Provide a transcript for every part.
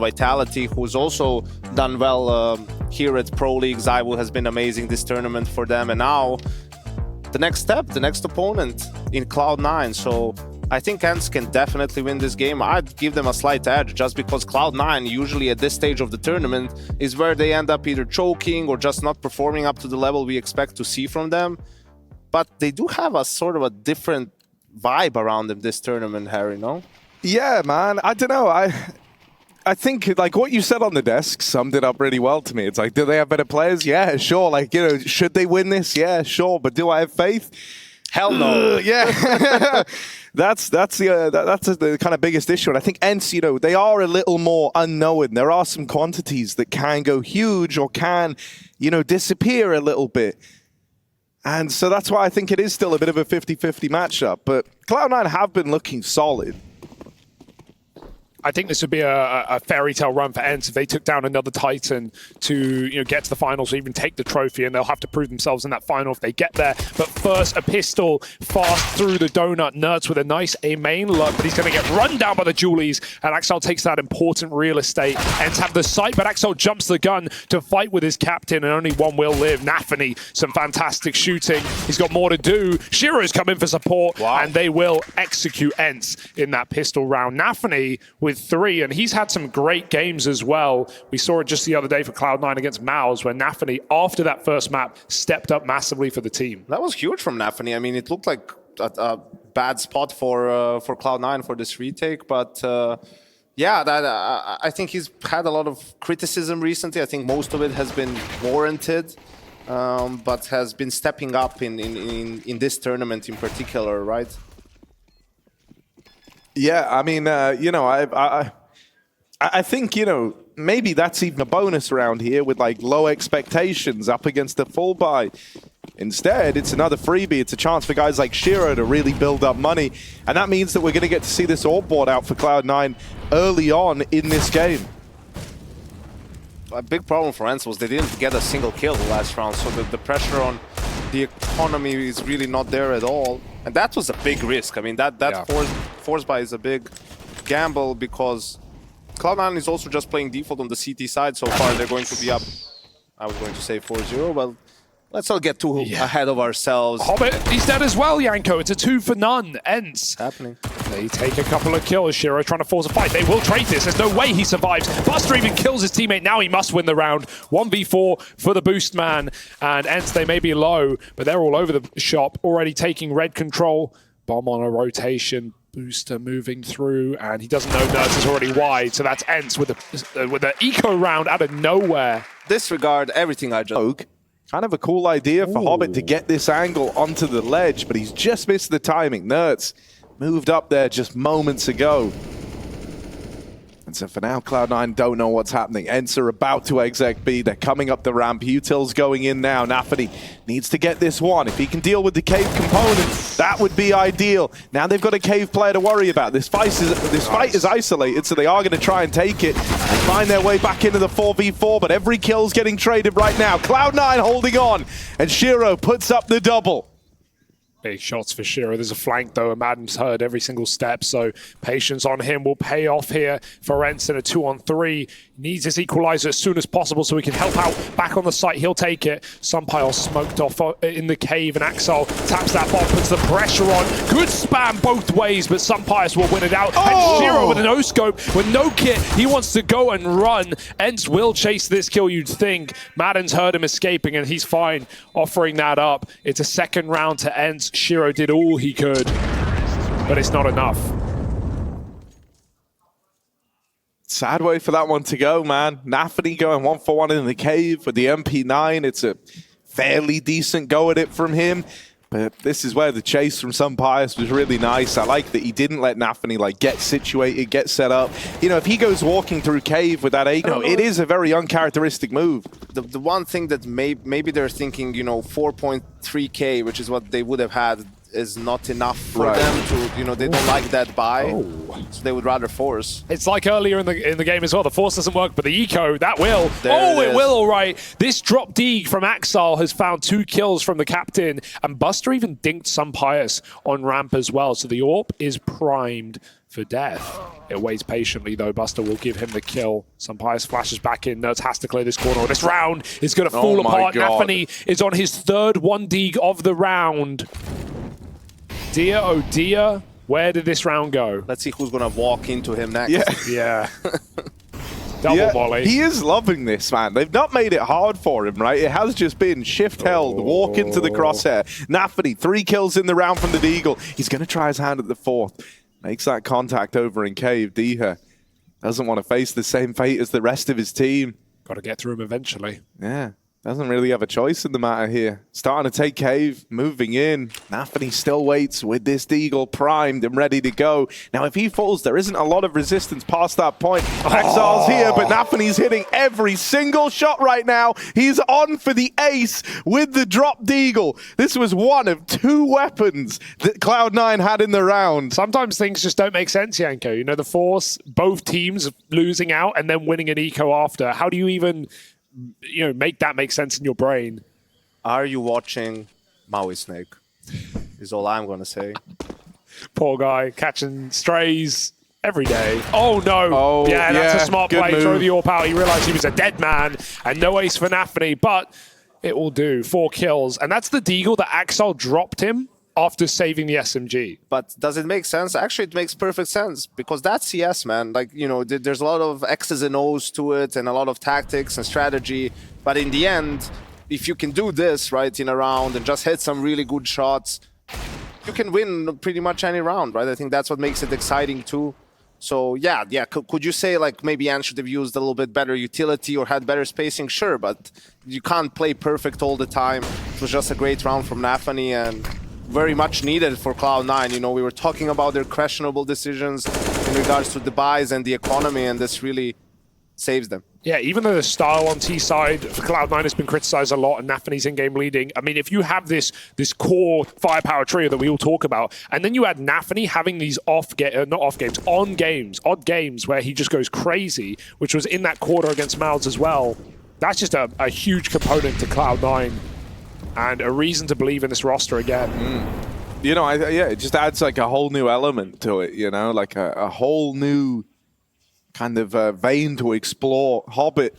Vitality, who's also done well here at Pro League. zywoo has been amazing this tournament for them, and now the next step, the next opponent in Cloud9. So I think Ence can definitely win this game. I'd give them a slight edge just because Cloud9 usually at this stage of the tournament is where they end up either choking or just not performing up to the level we expect to see from them. But they do have a sort of a different vibe around them this tournament, Harry, no? Yeah, man. I don't know. I think, like, what you said on the desk summed it up really well to me. It's like, do they have better players? Yeah, sure. Like, you know, should they win this? Yeah, sure. But do I have faith? Hell no. Yeah. That's the kind of biggest issue. And I think Ence, you know, they are a little more unknown. There are some quantities that can go huge or can, you know, disappear a little bit. And so that's why I think it is still a bit of a 50-50 matchup. But Cloud9 have been looking solid. I think this would be a fairy tale run for Ence if they took down another Titan to get to the finals or even take the trophy, and they'll have to prove themselves in that final if they get there. But first, a pistol fast through the donut. Nerds with a nice A main look, but he's going to get run down by the Julies, and Axel takes that important real estate. Ence have the sight, but Axel jumps the gun to fight with his captain, and only one will live. nafany, some fantastic shooting. He's got more to do. Shiro's come in for support, and they will execute Ence in that pistol round. nafany with 3, and he's had some great games as well. We saw it just the other day for Cloud9 against Mouse, where nafany, after that first map, stepped up massively for the team. That was huge from nafany. I mean, it looked like a bad spot for Cloud9 for this retake, but yeah, I think he's had a lot of criticism recently. I think most of it has been warranted, but has been stepping up in this tournament in particular, right? Yeah, I mean, you know, I think, you know, maybe that's even a bonus around here with like low expectations up against a full buy. Instead, it's another freebie. It's a chance for guys like Shiro to really build up money. And that means that we're going to get to see this orb board out for Cloud9 early on in this game. A big problem for Ence was they didn't get a single kill last round, so the pressure on the economy is really not there at all. And that was a big risk. I mean, that force buy is a big gamble because Cloud9 is also just playing default on the CT side so far. They're going to be up, I was going to say 4-0, but let's not get too ahead of ourselves. Hobbit, he's dead as well, Yanko. It's a 2-for-none. Ence. Happening. They take a couple of kills. Shiro trying to force a fight. They will trade this. There's no way he survives. Buster even kills his teammate. Now he must win the round. 1v4 for the boost man. And Ence, they may be low, but they're all over the shop, already taking red control. Bomb on a rotation. Booster moving through, and he doesn't know Nerds is already wide, so that's Ence with an eco round out of nowhere. Disregard everything I just... Kind of a cool idea for Hobbit to get this angle onto the ledge, but he's just missed the timing. Nerds moved up there just moments ago. And so for now, Cloud9 don't know what's happening. Ence are about to exec B. They're coming up the ramp. Util's going in now. nafany needs to get this one. If he can deal with the cave component, that would be ideal. Now they've got a cave player to worry about. This fight is isolated, so they are going to try and take it and find their way back into the 4v4, but every kill's getting traded right now. Cloud9 holding on, and Shiro puts up the double. Big shots for Shiro. There's a flank though, and Madden's heard every single step, so patience on him will pay off here for Ence in a 2-on-3. Needs his equalizer as soon as possible so he can help out back on the site. He'll take it. Sumpile smoked off in the cave, and Axel taps that bomb, puts the pressure on. Good spam both ways, but Sumpile will win it out. And Shiro with a no-scope, with no kit, he wants to go and run. Ence will chase this kill, you'd think. Madden's heard him escaping, and he's fine offering that up. It's a second round to Ence. Shiro did all he could, but it's not enough. Sad way for that one to go, man. nafany going 1-for-1 in the cave with the MP9. It's a fairly decent go at it from him. But this is where the chase from Sumpile was really nice. I like that he didn't let nafany like get situated, get set up. You know, if he goes walking through cave with that eco, it is a very uncharacteristic move. The one thing that maybe they're thinking, you know, 4.3k, which is what they would have had is not enough for them to, you know, they don't like that buy, so they would rather force. It's like earlier in the game as well. The force doesn't work, but the eco, that will. There it will, all right. This drop D from Axel has found 2 kills from the captain, and Buster even dinked some Pious on ramp as well, so the AWP is primed for death. It waits patiently, though. Buster will give him the kill. Some Pious flashes back in. Nerds has to clear this corner. This round is going to fall apart. nafany is on his 3rd 1D of the round. Dear, oh dear, where did this round go? Let's see who's going to walk into him next. Yeah. Double volley. He is loving this, man. They've not made it hard for him, right? It has just been shift held, walk into the crosshair. nafany, 3 kills in the round from the Deagle. He's going to try his hand at the 4th. Makes that contact over in cave. Diha doesn't want to face the same fate as the rest of his team. Got to get through him eventually. Yeah. Doesn't really have a choice in the matter here. Starting to take cave, moving in. nafany still waits with this Deagle primed and ready to go. Now, if he falls, there isn't a lot of resistance past that point. Exile's here, but nafany's hitting every single shot right now. He's on for the ace with the drop Deagle. This was one of 2 weapons that Cloud9 had in the round. Sometimes things just don't make sense, Yanko. You know, the force, both teams losing out and then winning an eco after. How do you even, you know, make that make sense in your brain? Are you watching Maui Snake? Is all I'm going to say. Poor guy, catching strays every day. Oh, no. Oh, yeah, that's a smart play. move. Throw the AWP out. He realized he was a dead man, and no ace for nafany, but it will do. 4 kills. And that's the Deagle that Axel dropped him after saving the SMG. But does it make sense? Actually, it makes perfect sense because that's CS, man. Like, you know, there's a lot of X's and O's to it and a lot of tactics and strategy. But in the end, if you can do this, right, in a round and just hit some really good shots, you can win pretty much any round, right? I think that's what makes it exciting too. So yeah. Could you say like maybe Ence should have used a little bit better utility or had better spacing? Sure, but you can't play perfect all the time. It was just a great round from nafany and very much needed for Cloud9. You know, we were talking about their questionable decisions in regards to the buys and the economy, and this really saves them. Yeah, even though the style on T side for Cloud9 has been criticized a lot and nafany's in-game leading, I mean, if you have this core firepower trio that we all talk about, and then you add nafany having these odd games where he just goes crazy, which was in that quarter against Mouths as well, that's just a huge component to Cloud9. And a reason to believe in this roster again. You know, it just adds like a whole new element to it, you know, like a whole new kind of vein to explore. Hobbit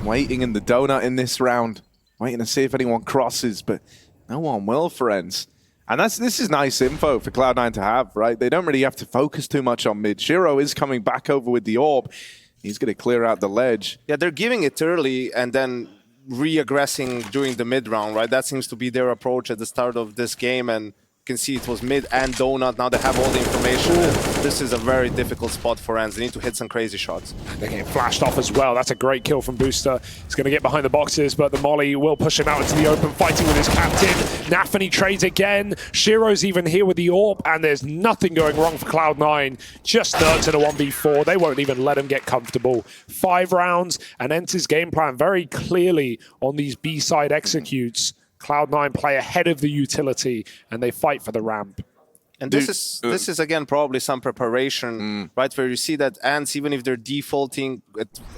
waiting in the donut in this round, waiting to see if anyone crosses, but no one will for Ence. And this is nice info for Cloud9 to have, right? They don't really have to focus too much on mid. Shiro is coming back over with the AWP. He's going to clear out the ledge. Yeah, they're giving it early and then re-aggressing during the mid round, right? That seems to be their approach at the start of this game, and you can see it was mid and donut. Now they have all the information. This is a very difficult spot for Ence. They need to hit some crazy shots. They're getting flashed off as well. That's a great kill from Booster. He's going to get behind the boxes, but the molly will push him out into the open, fighting with his captain. nafany trades again. Shiro's even here with the AWP, and there's nothing going wrong for Cloud9. Just Nerds in a 1v4. They won't even let him get comfortable. 5 rounds, and Ence's game plan very clearly on these B-side executes. Cloud9 play ahead of the utility, and they fight for the ramp. And this is again probably some preparation, right? Where you see that Ence, even if they're defaulting,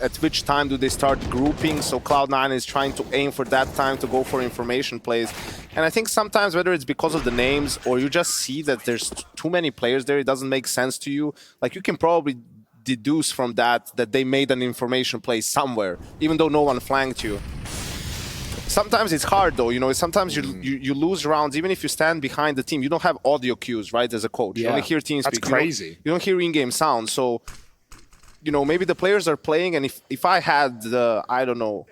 at which time do they start grouping? So Cloud9 is trying to aim for that time to go for information plays. And I think sometimes, whether it's because of the names or you just see that there's too many players there, it doesn't make sense to you. Like, you can probably deduce from that they made an information play somewhere, even though no one flanked you. Sometimes it's hard though, you know, sometimes you lose rounds, even if you stand behind the team. You don't have audio cues, right, as a coach. Yeah. You only hear team speak. That's crazy. You don't hear in-game sound. So, you know, maybe the players are playing, and if I had the, I don't know,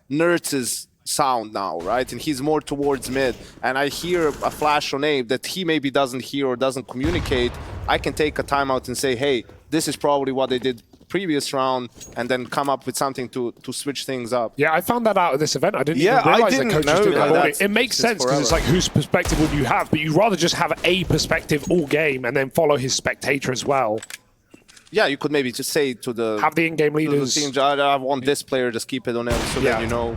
Nerds' sound now, right, and he's more towards mid, and I hear a flash on Abe that he maybe doesn't hear or doesn't communicate, I can take a timeout and say, hey, this is probably what they did previous round, and then come up with something to switch things up. Yeah, I found that out at this event. I didn't even realize that coaches do that. It makes sense because it's like, whose perspective would you have? But you'd rather just have a perspective all game and then follow his spectator as well. Yeah, you could maybe just say to the... Have the in-game leaders... I want this player, just keep it on him, so that you know...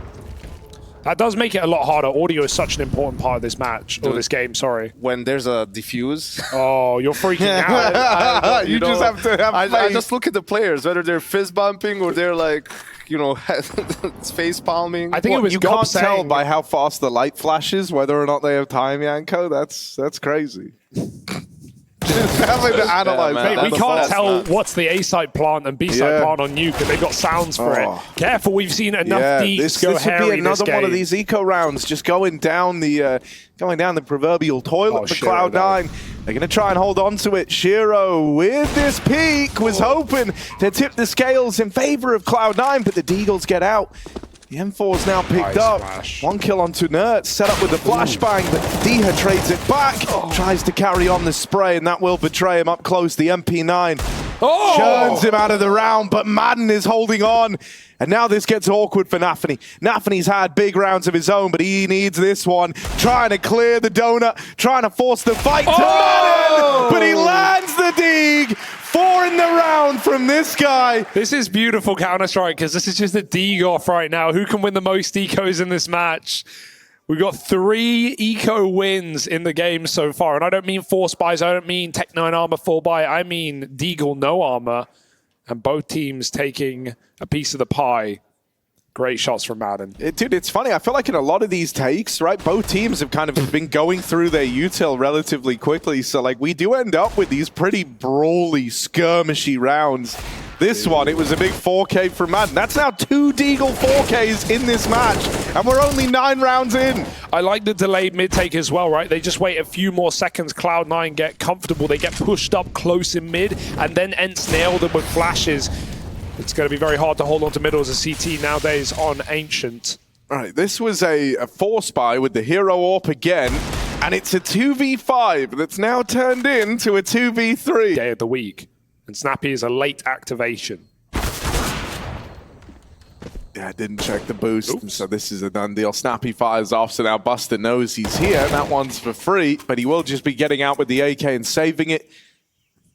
That does make it a lot harder. Audio is such an important part of this match, or this game, sorry. When there's a diffuse. Oh, you're freaking out. You just have to have I just look at the players, whether they're fist bumping or they're like, you know, face palming. I think it was you Gob can't tell saying- by how fast the light flashes whether or not they have time, Yanko. That's crazy. Just having to analyze man, Mate, that. we that's can't fast, tell man. what's the A-side plant and B-side Yeah. plant on Nuke, and they've got sounds for Oh. it. Careful, we've seen enough deeks this go would hairy be another this one of game. these eco rounds, just going down the proverbial toilet Oh, for Shiro, Cloud9. They're going to try and hold on to it. Shiro, with this peak, was hoping to tip the scales in favor of Cloud9, but the Deagles get out. The M4's now picked Nice up. flash. 1 kill onto Nert, set up with the flashbang, but Diha trades it back, tries to carry on the spray, and that will betray him up close. The MP9 churns him out of the round, but Madden is holding on. And now this gets awkward for NaVi. NaVi's had big rounds of his own, but he needs this one. Trying to clear the donut, trying to force the fight to Madden, but he lands the dig. 4 in the round from this guy. This is beautiful Counter-Strike, because this is just a dig-off right now. Who can win the most ecos in this match? We've got 3 eco wins in the game so far. And I don't mean 4 spies, I don't mean Tech 9 armor full buy, I mean Deagle no armor. And both teams taking a piece of the pie. Great shots from Madden. Dude, it's funny. I feel like in a lot of these takes, right, both teams have kind of been going through their util relatively quickly. So, like, we do end up with these pretty brawly, skirmishy rounds. This one, it was a big 4K from Madden. That's now 2 Deagle 4Ks in this match, and we're only 9 rounds in. I like the delayed mid-take as well, right? They just wait a few more seconds. Cloud9 get comfortable. They get pushed up close in mid, and then Ence nailed them with flashes. It's going to be very hard to hold on to middle as a CT nowadays on Ancient. All right, this was a 4-spy with the hero AWP again, and it's a 2v5 that's now turned into a 2v3. Day of the week. And Snappy is a late activation. Yeah, I didn't check the boost, and so this is a done deal. Snappy fires off, so now Buster knows he's here. That one's for free, but he will just be getting out with the AK and saving it.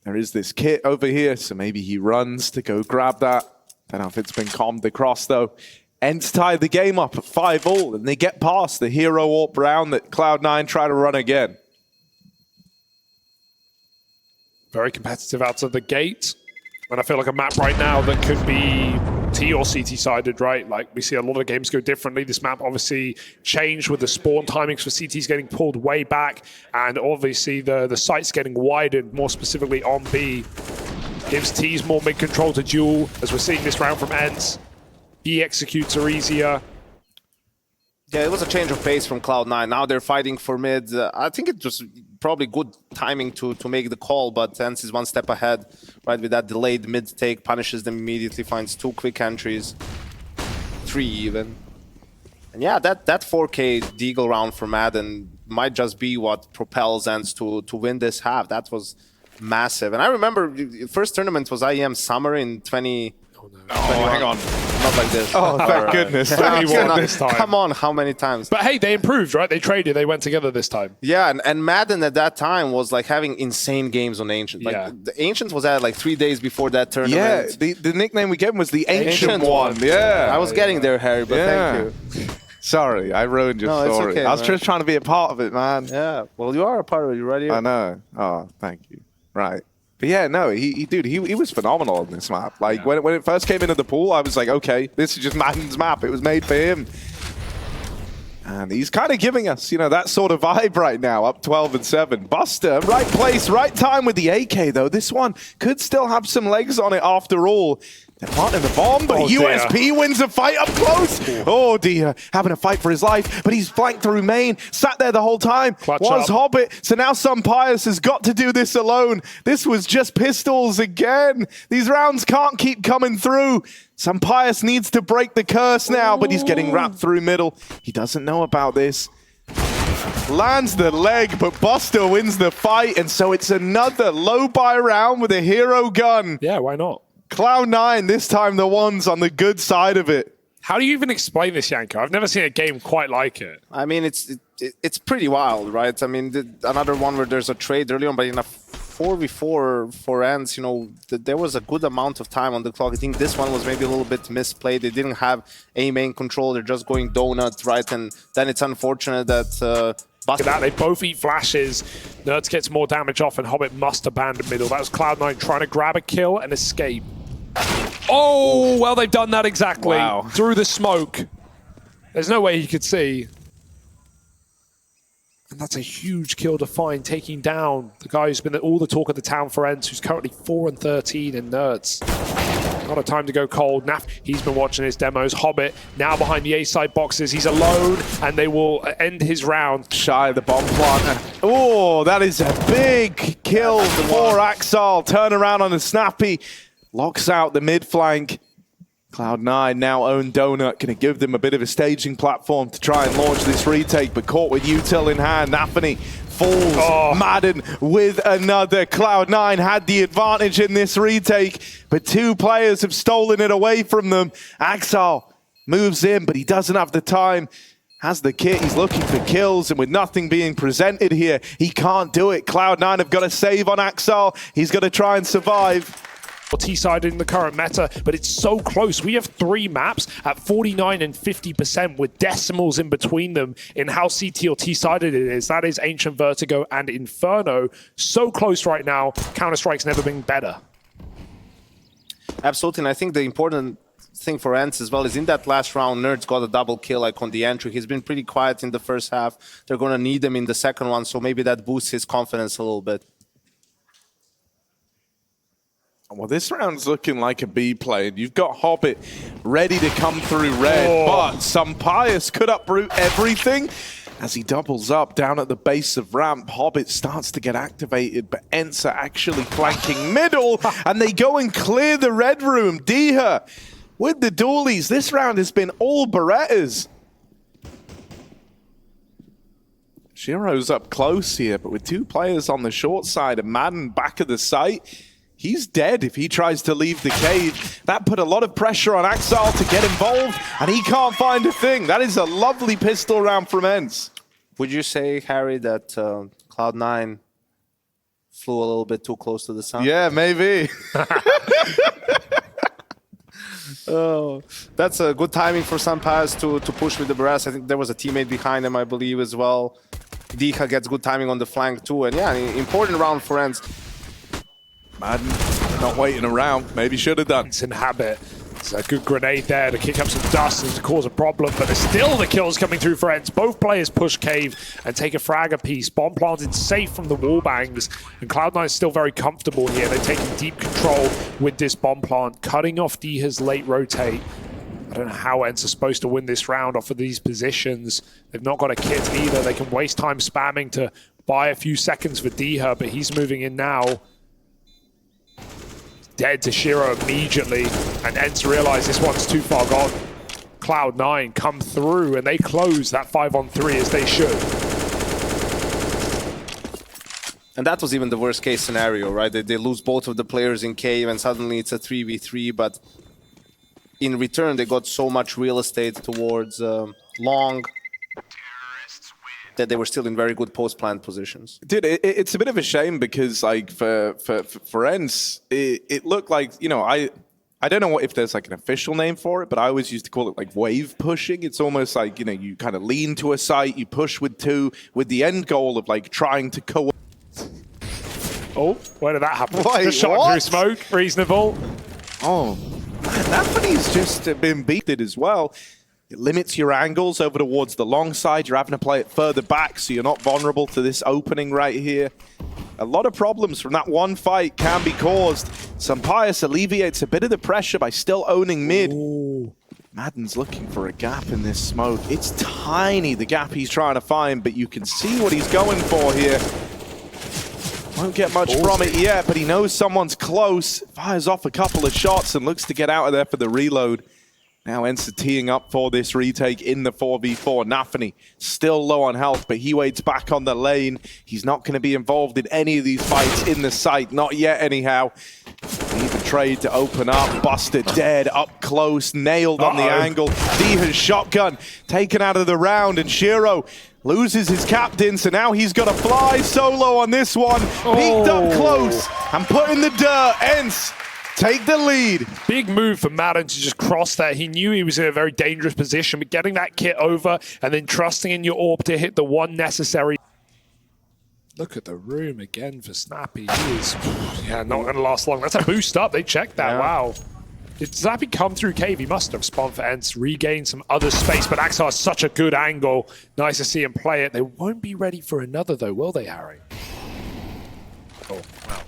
There is this kit over here, so maybe he runs to go grab that. Don't know if it's been calmed across, though. Ence tie the game up at 5-all, and they get past the hero AWP round that Cloud9 try to run again. Very competitive out of the gate. And I feel like a map right now that could be T or CT sided, right? Like we see a lot of games go differently. This map obviously changed with the spawn timings for CTs getting pulled way back. And obviously the sights getting widened, more specifically on B. Gives T's more mid control to Duel, as we're seeing this round from Ence. B executes are easier. Yeah, it was a change of pace from Cloud9. Now they're fighting for mid. I think it was probably good timing to make the call, but Ence is one step ahead, right? With that delayed mid take, punishes them immediately, finds 2 quick entries, 3 even. And yeah, that 4K Deagle round for Madden might just be what propels Ence to win this half. That was massive. And I remember the first tournament was IEM Summer in 20... Oh, hang on. Not like this. Oh, thank goodness. This time. Come on, how many times? But hey, they improved, right? They traded, they went together this time. Yeah, and Madden at that time was like having insane games on Ancient. Like Yeah. the Ancient was at like 3 days before that Yeah, tournament. the nickname we gave him was the Ancient One. Yeah. I was getting there, Harry, but thank you. Sorry, I ruined your No, it's story. okay, I was man. just trying to be a part of it, man. Yeah, well, you are a part of it. You ready? I know. Oh, thank you. Right. But yeah, no, he was phenomenal on this map. Like, when it first came into the pool, I was like, okay, this is just Madden's map. It was made for him. And he's kind of giving us, you know, that sort of vibe right now, up 12-7. Buster, right place, right time with the AK, though. This one could still have some legs on it after all. They're planting the bomb, but USP wins the fight up close. Oh, dear. Having a fight for his life, but he's flanked through main, sat there the whole time. Was Hobbit, so now some Pius has got to do this alone. This was just pistols again. These rounds can't keep coming through. Some Pius needs to break the curse now, but he's getting wrapped through middle. He doesn't know about this. Lands the leg, but Buster wins the fight, and so it's another low buy round with a hero gun. Yeah, why not? Cloud9, this time the ones on the good side of it. How do you even explain this, Yanko? I've never seen a game quite like it. I mean, it's pretty wild, right? I mean, another one where there's a trade early on, but in a 4v4 for Ence, you know, there was a good amount of time on the clock. I think this one was maybe a little bit misplayed. They didn't have a main control. They're just going donut, right? And then it's unfortunate that... Look at that, they both eat flashes. Nerds gets more damage off and Hobbit must abandon middle. That was Cloud9 trying to grab a kill and escape. Oh, well, they've done that exactly. Wow. Through the smoke. There's no way he could see. And that's a huge kill to find, taking down the guy who's been all the talk of the town for Ence, who's currently 4-13 in Nerds. Not a time to go cold. NaVi, he's been watching his demos. Hobbit now behind the A-side boxes. He's alone, and they will end his round. Shy of the bomb planter. Oh, that is a big kill for Axal. Turn around on a snappy. Locks out the mid flank. Cloud9 now own Donut, going to give them a bit of a staging platform to try and launch this retake, but caught with util in hand. Nafany falls. Oh. Madden with another. Cloud9 had the advantage in this retake, but two players have stolen it away from them. Axal moves in, but he doesn't have the time. Has the kit, he's looking for kills, and with nothing being presented here, he can't do it. Cloud9 have got to save on Axal. He's got to try and survive. T-sided in the current meta, but it's so close. We have 3 maps at 49 and 50% with decimals in between them in how CT or T-sided it is. That is Ancient Vertigo and Inferno. So close right now. Counter-Strike's never been better. Absolutely, and I think the important thing for Ence as well is in that last round, Nerds got a double kill like on the entry. He's been pretty quiet in the first half. They're going to need him in the second one, so maybe that boosts his confidence a little bit. Well, this round's looking like a B play. You've got Hobbit ready to come through red, but some Pious could uproot everything. As he doubles up down at the base of ramp, Hobbit starts to get activated, but Ence are actually flanking middle, and they go and clear the red room. Diha with the dualies. This round has been all Berettas. Shiro's up close here, but with 2 players on the short side and Madden back of the site, he's dead if he tries to leave the cave. That put a lot of pressure on Axal to get involved, and he can't find a thing. That is a lovely pistol round from Ence. Would you say, Harry, that Cloud9 flew a little bit too close to the sun? Yeah, maybe. Oh, that's a good timing for Sampas to push with the brass. I think there was a teammate behind him, I believe, as well. Diha gets good timing on the flank, too. And yeah, an important round for Ence. Madden not waiting around. Maybe should have done. It's in habit. It's a good grenade there to kick up some dust and to cause a problem, but there's still the kills coming through for Ence. Both players push cave and take a frag apiece. Bomb planted safe from the wall bangs, and Cloud9 is still very comfortable here. They're taking deep control with this bomb plant, cutting off Diha's late rotate. I don't know how Ence are supposed to win this round off of these positions. They've not got a kit either. They can waste time spamming to buy a few seconds for Diha, but he's moving in now. Dead to Shiro immediately, and Ence realize this one's too far gone. Cloud9 come through, and they close that 5-on-3 as they should. And that was even the worst case scenario, right? They lose both of the players in cave, and suddenly it's a 3v3, but in return, they got so much real estate towards long that they were still in very good post-plant positions. Dude, it's a bit of a shame because, like, for Ence, it looked like, you know, I don't know if there's like an official name for it, but I always used to call it like wave pushing. It's almost like, you know, you kind of lean to a site, you push with 2, with the end goal of like trying to Oh, where did that happen? Wait, Just shot what? through smoke, reasonable. Oh, man, Nafany's just been beaten as well. It limits your angles over towards the long side. You're having to play it further back, so you're not vulnerable to this opening right here. A lot of problems from that one fight can be caused. Sampius alleviates a bit of the pressure by still owning mid. Ooh. Madden's looking for a gap in this smoke. It's tiny, the gap he's trying to find, but you can see what he's going for here. Won't get much from it yet, but he knows someone's close. Fires off a couple of shots and looks to get out of there for the reload. Now Ence teeing up for this retake in the 4v4. Nafany still low on health, but he waits back on the lane. He's not going to be involved in any of these fights in the site. Not yet, anyhow. He even trade to open up. Buster dead, up close, nailed on the angle. D-has shotgun, taken out of the round, and Shiro loses his captain, so now he's got to fly solo on this one. Peeked up close and put in the dirt. Ence take the lead. Big move for Madden to just cross there. He knew he was in a very dangerous position, but getting that kit over and then trusting in your AWP to hit the one necessary. Look at the room again for Snappy. He is, not going to last long. That's a boost up. They checked that. Yeah. Wow. Did Snappy come through cave? He must have. Spawned for Ence, regain some other space, but Axar has such a good angle. Nice to see him play it. They won't be ready for another, though, will they, Harry? Oh, wow.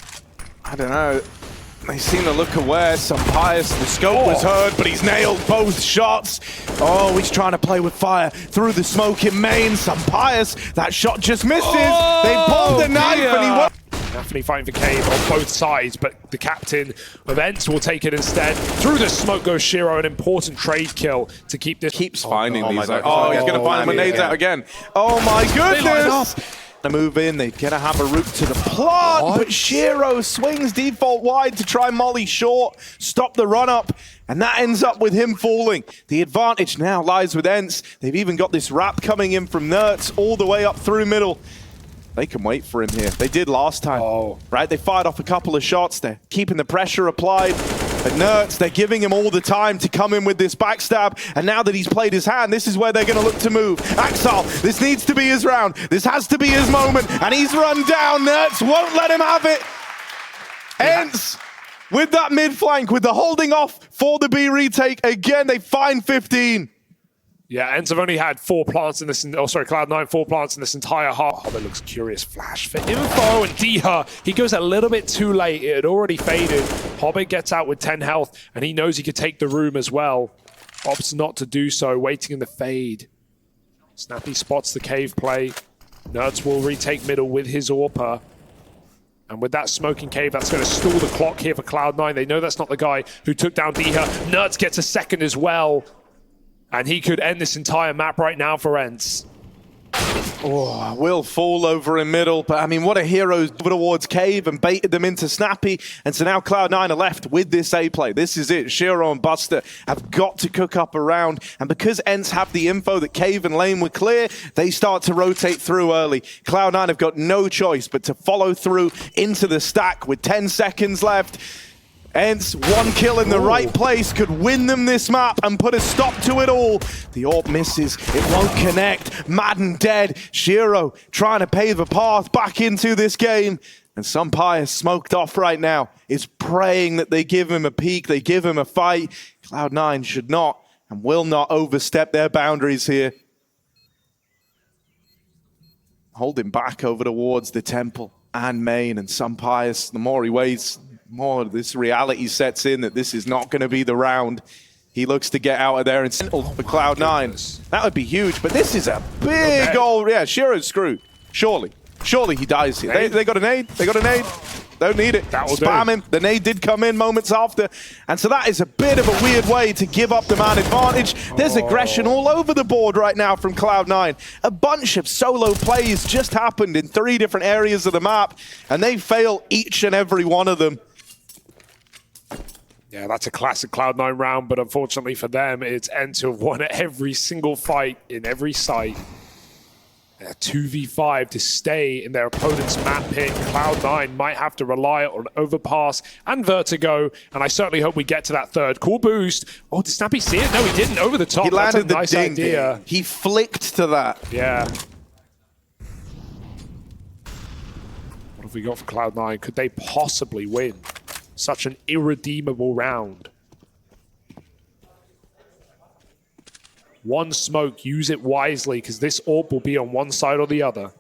I don't know. They seem to look aware. Some Pius, the scope was heard, but he's nailed both shots. Oh, he's trying to play with fire through the smoke in main. Some Pius, that shot just misses. They pulled the knife and he won. Definitely fighting for cave on both sides, but the captain of Ence will take it instead. Through the smoke goes Shiro, an important trade kill to keep this. Keeps finding these. He's going to find the nades out again. Oh my goodness. To move in, they're gonna have a route to the plant, but Shiro swings default wide to try molly short, stop the run up, and that ends up with him falling. The advantage now lies with Ence. They've even got this wrap coming in from Nerds all the way up through middle. They can wait for him here. They did last time, right? They fired off a couple of shots. They're keeping the pressure applied. But Nerds, they're giving him all the time to come in with this backstab. And now that he's played his hand, this is where they're going to look to move. Axel, this needs to be his round. This has to be his moment. And he's run down. Nerds won't let him have it. Ence with that mid flank, with the holding off for the B retake. Again, they find 15. Yeah, Ence have only had 4 plants in this, Cloud9, 4 plants in this entire half. Oh, that looks curious. Flash for info, and Diha, he goes a little bit too late. It had already faded. Hobbit gets out with 10 health, and he knows he could take the room as well. Opts not to do so, waiting in the fade. Snappy spots the cave play. Nerds will retake middle with his AWPer. And with that smoking cave, that's going to stall the clock here for Cloud9. They know that's not the guy who took down Diha. Nerds gets a second as well. And he could end this entire map right now for Ence. Oh, will fall over in middle, but I mean, what a hero towards cave and baited them into Snappy. And so now Cloud9 are left with this A play. This is it. Shiro and Buster have got to cook up a round. And because Ence have the info that cave and lane were clear, they start to rotate through early. Cloud9 have got no choice but to follow through into the stack with 10 seconds left. Ence, one kill in the right place could win them this map and put a stop to it all. The AWP misses, it won't connect. Madden dead. Shiro trying to pave a path back into this game. And some Pius smoked off right now is praying that they give him a peek, they give him a fight. Cloud9 should not and will not overstep their boundaries here. Holding back over towards the temple and main, and some Pius, the more he waits, more this reality sets in that this is not going to be the round. He looks to get out of there and settle for Cloud9. That would be huge, but this is a big goal. Yeah, Shiro's screwed. Surely he dies here. They got a nade. They got a nade. Don't need it. Spam him. The nade did come in moments after. And so that is a bit of a weird way to give up the man advantage. There's aggression all over the board right now from Cloud9. A bunch of solo plays just happened in 3 different areas of the map, and they fail each and every one of them. Yeah, that's a classic Cloud9 round, but unfortunately for them, it's Ence who have won every single fight in every site. A 2v5 to stay in their opponent's map pick. Cloud9 might have to rely on Overpass and Vertigo, and I certainly hope we get to that third. Cool boost. Oh, did Snappy see it? No, he didn't. Over the top. He landed That's a nice idea. He flicked to that. Yeah. What have we got for Cloud9? Could they possibly win such an irredeemable round? One smoke, use it wisely, because this AWP will be on one side or the other.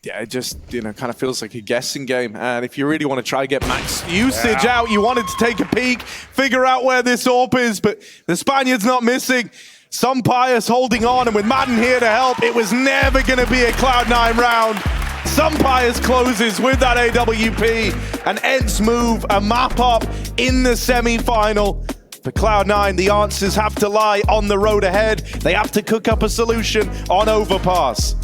Yeah, it just, kind of feels like a guessing game. And if you really want to try to get max usage out, you wanted to take a peek, figure out where this AWP is, but the Spaniard's not missing. Some Pius holding on, and with Madden here to help, it was never going to be a Cloud9 round. Some Pius closes with that AWP, and Ence move a map up in the semi-final. For Cloud9, the answers have to lie on the road ahead. They have to cook up a solution on Overpass.